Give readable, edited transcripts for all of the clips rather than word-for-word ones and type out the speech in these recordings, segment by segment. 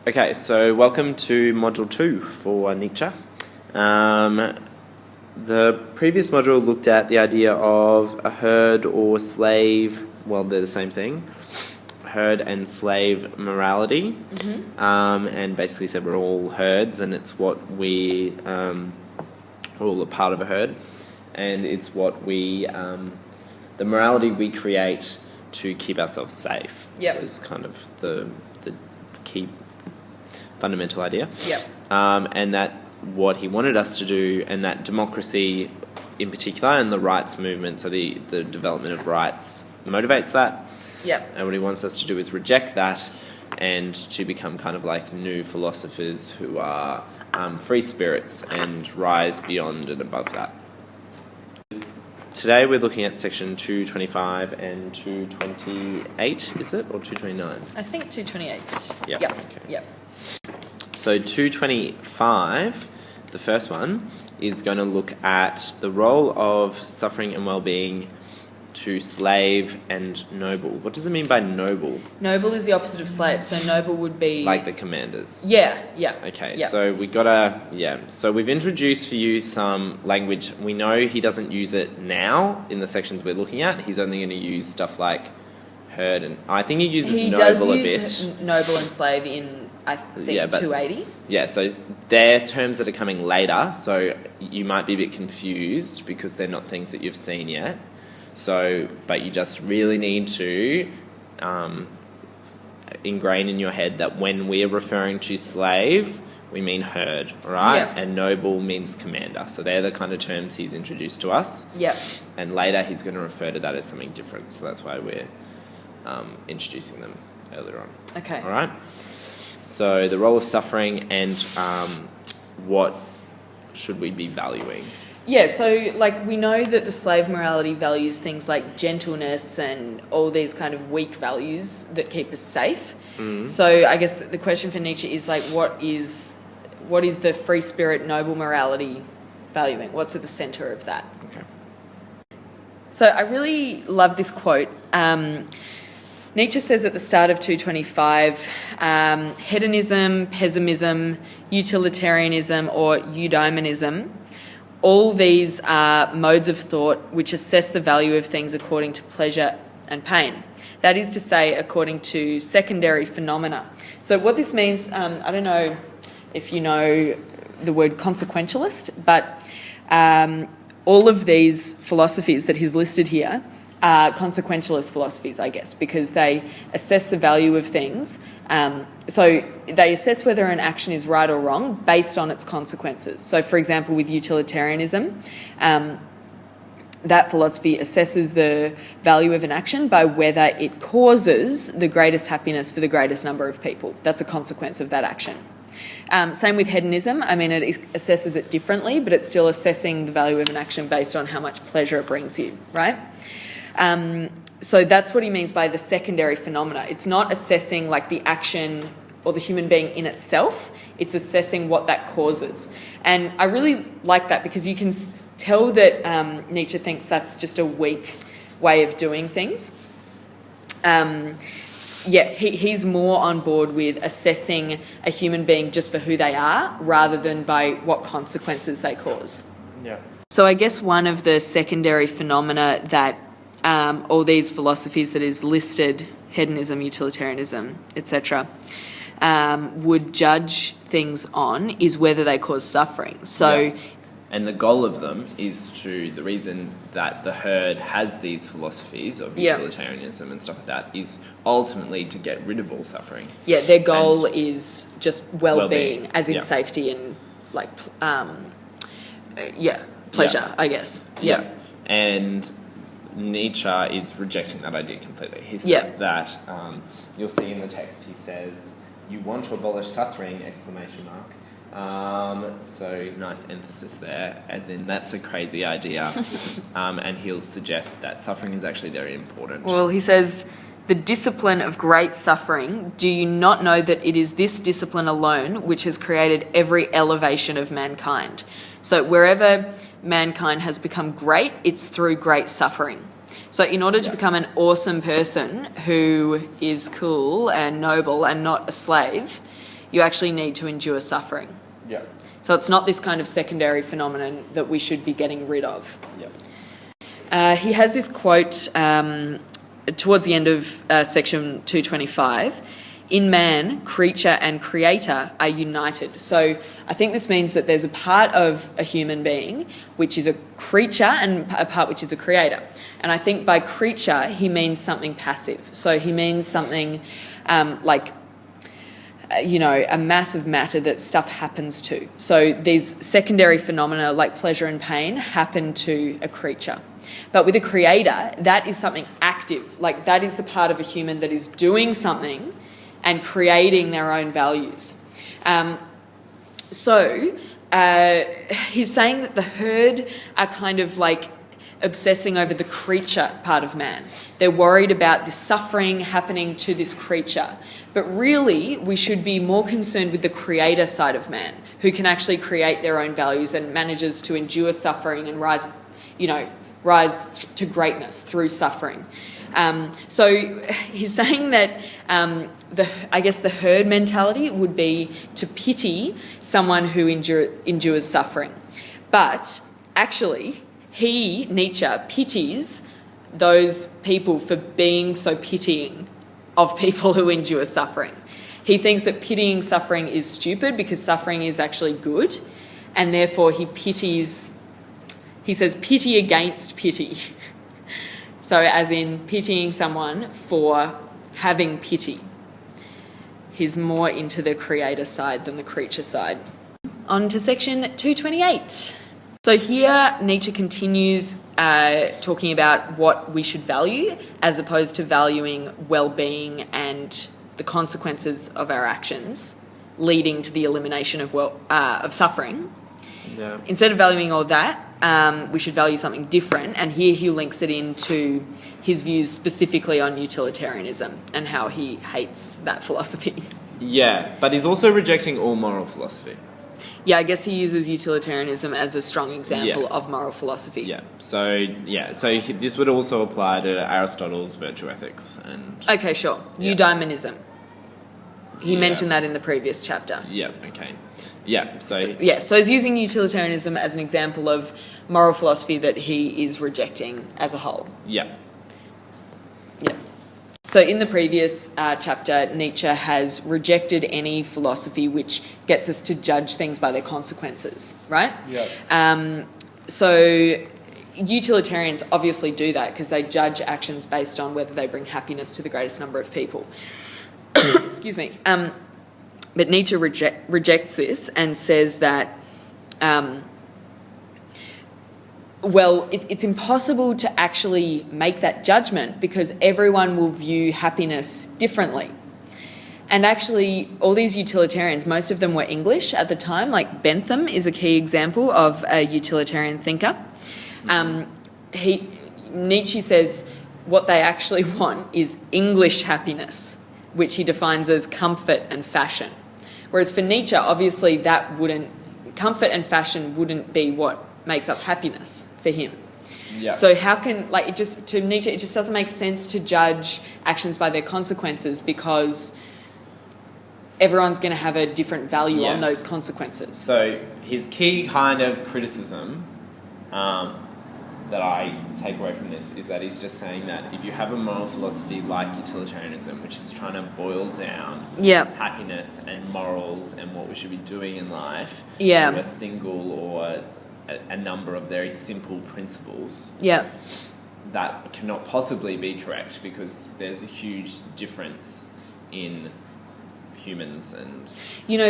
Okay, so welcome to Module 2 for Nietzsche. The previous module looked at the idea of a herd or slave, well, they're the same thing, herd and slave morality, and basically said we're all herds and it's what we're all a part of a herd, and it's what we, the morality we create to keep ourselves safe. Yep. Was kind of the key fundamental idea. Yep. And that what he wanted us to do, and that democracy in particular and the rights movement, so the development of rights motivates that. Yep. And what he wants us to do is reject that and to become kind of like new philosophers who are free spirits and rise beyond and above that. Today we're looking at section 225 and 228, is it? Or 229? I think 228. Yep. Yep. Okay. Yep. So 225, the first one, is going to look at the role of suffering and well-being to slave and noble. What does it mean by noble? Noble is the opposite of slave, so noble would be... Like the commanders. Yeah, yeah. Okay, yeah. so so we've introduced for you some language. We know he doesn't use it now in the sections we're looking at. He's only going to use stuff like herd, and I think he uses noble a bit. He does use noble and slave in, I think, 280. Yeah, so they're terms that are coming later, so you might be a bit confused because they're not things that you've seen yet. So, but you just really need to ingrain in your head that when we're referring to slave, we mean herd, right? Yep. And noble means commander. So they're the kind of terms he's introduced to us. Yep. And later he's going to refer to that as something different. So that's why we're introducing them earlier on. Okay. All right? So the role of suffering and what should we be valuing? Yeah, so like we know that the slave morality values things like gentleness and all these kind of weak values that keep us safe. So I guess the question for Nietzsche is like, what is the free spirit noble morality valuing? What's at the centre of that? Okay. So I really love this quote. Nietzsche says at the start of 225, hedonism, pessimism, utilitarianism or eudaimonism, all these are modes of thought which assess the value of things according to pleasure and pain. That is to say, according to secondary phenomena. So what this means, I don't know if you know the word consequentialist, but all of these philosophies that he's listed here are consequentialist philosophies, I guess, because they assess the value of things. So they assess whether an action is right or wrong based on its consequences. So, for example, with utilitarianism, that philosophy assesses the value of an action by whether it causes the greatest happiness for the greatest number of people. That's a consequence of that action. Same with hedonism. I mean, it assesses it differently, but it's still assessing the value of an action based on how much pleasure it brings you, right? So that's what he means by the secondary phenomena. It's not assessing like the action or the human being in itself. It's assessing what that causes. And I really like that because you can tell that Nietzsche thinks that's just a weak way of doing things. He's more on board with assessing a human being just for who they are rather than by what consequences they cause. Yeah. So I guess one of the secondary phenomena that all these philosophies that is listed, hedonism, utilitarianism, etc., would judge things on is whether they cause suffering. So, yeah. And the goal of them is the reason that the herd has these philosophies of utilitarianism and stuff like that is ultimately to get rid of all suffering. Yeah, their goal is just well-being, as in safety and like, pleasure, I guess. Yeah. And Nietzsche is rejecting that idea completely. He says that, you'll see in the text, he says, "You want to abolish suffering!" ! So nice emphasis there, as in that's a crazy idea. And he'll suggest that suffering is actually very important. Well, he says, "The discipline of great suffering, do you not know that it is this discipline alone which has created every elevation of mankind?" So wherever mankind has become great, it's through great suffering. So in order to become an awesome person who is cool and noble and not a slave, you actually need to endure suffering. Yeah. So it's not this kind of secondary phenomenon that we should be getting rid of. Yeah. He has this quote towards the end of section 225. In man, creature and creator are united. So I think this means that there's a part of a human being which is a creature and a part which is a creator. And I think by creature, he means something passive. So he means something like, a mass of matter that stuff happens to. So these secondary phenomena like pleasure and pain happen to a creature. But with a creator, that is something active. Like that is the part of a human that is doing something and creating their own values. So he's saying that the herd are kind of like obsessing over the creature part of man. They're worried about this suffering happening to this creature. But really, we should be more concerned with the creator side of man, who can actually create their own values and manages to endure suffering and rise to greatness through suffering. So he's saying that the herd mentality would be to pity someone who endures suffering. But actually, Nietzsche, pities those people for being so pitying of people who endure suffering. He thinks that pitying suffering is stupid because suffering is actually good, and therefore he says pity against pity. So as in pitying someone for having pity. He's more into the creator side than the creature side. On to section 228. So here Nietzsche continues talking about what we should value as opposed to valuing well-being and the consequences of our actions leading to the elimination of suffering. Yeah. Instead of valuing all that, we should value something different. And here he links it into his views specifically on utilitarianism and how he hates that philosophy. Yeah, but he's also rejecting all moral philosophy. Yeah, I guess he uses utilitarianism as a strong example of moral philosophy. Yeah. So this would also apply to Aristotle's virtue ethics and. Okay, sure. Yeah. Eudaimonism. He mentioned that in the previous chapter. Yeah. Okay. Yeah. So he's using utilitarianism as an example of moral philosophy that he is rejecting as a whole. Yeah. Yeah. So in the previous chapter, Nietzsche has rejected any philosophy which gets us to judge things by their consequences, right? Yeah. So utilitarians obviously do that because they judge actions based on whether they bring happiness to the greatest number of people. Excuse me. But Nietzsche rejects this and says that, it's impossible to actually make that judgment because everyone will view happiness differently. And actually, all these utilitarians, most of them were English at the time, like Bentham is a key example of a utilitarian thinker. Nietzsche says what they actually want is English happiness, which he defines as comfort and fashion. Whereas for Nietzsche, obviously comfort and fashion wouldn't be what makes up happiness for him. Yeah. So how can, to Nietzsche, it just doesn't make sense to judge actions by their consequences because everyone's going to have a different value on those consequences. So his key kind of criticism that I take away from this is that he's just saying that if you have a moral philosophy like utilitarianism, which is trying to boil down happiness and morals and what we should be doing in life to a single or a number of very simple principles, that cannot possibly be correct because there's a huge difference in humans and...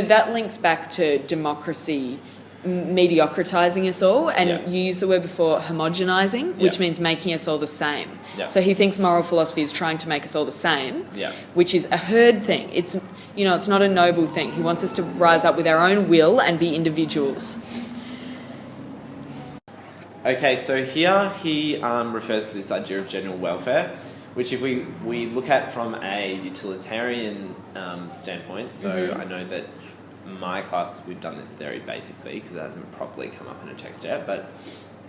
that links back to democracy mediocritizing us all, and you used the word before homogenizing, which means making us all the same. So he thinks moral philosophy is trying to make us all the same, which is a herd thing. It's not a noble thing. He wants us to rise up with our own will and be individuals. Okay, so here he refers to this idea of general welfare, which if we look at from a utilitarian standpoint, so I know that my class, we've done this very basically because it hasn't properly come up in a text yet, but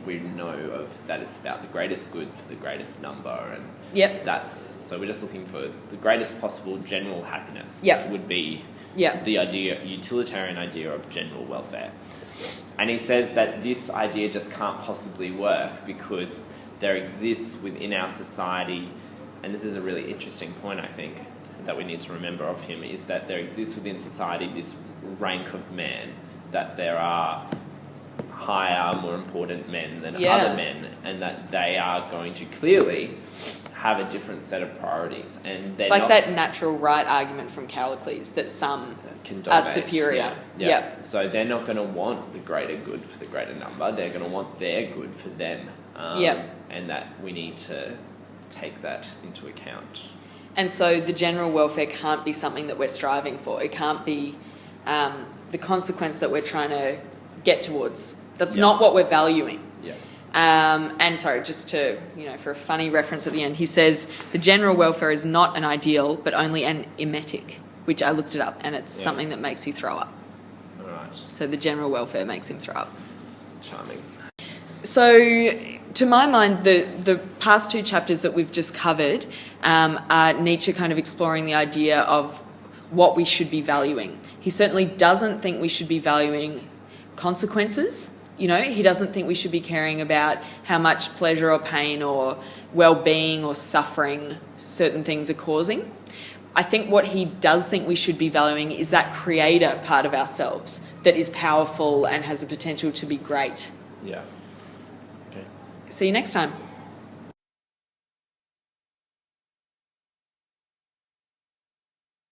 we know of that it's about the greatest good for the greatest number, and so we're just looking for the greatest possible general happiness. Would be Yeah. The utilitarian idea of general welfare. And he says that this idea just can't possibly work because there exists within our society, and this is a really interesting point, I think, that we need to remember of him, is that there exists within society this rank of man, that there are higher, more important men than other men, and that they are going to clearly have a different set of priorities. And it's like that natural right argument from Callicles that some are superior. Yeah. So they're not going to want the greater good for the greater number. They're going to want their good for them. And that we need to take that into account. And so the general welfare can't be something that we're striving for. It can't be the consequence that we're trying to get towards. That's not what we're valuing. And sorry, just to, for a funny reference at the end, he says the general welfare is not an ideal, but only an emetic, which I looked it up, and it's something that makes you throw up. All right. So the general welfare makes him throw up. Charming. So, to my mind, the past two chapters that we've just covered are Nietzsche kind of exploring the idea of what we should be valuing. He certainly doesn't think we should be valuing consequences. He doesn't think we should be caring about how much pleasure or pain or well-being or suffering certain things are causing. I think what he does think we should be valuing is that creator part of ourselves that is powerful and has the potential to be great. Yeah. Okay. See you next time.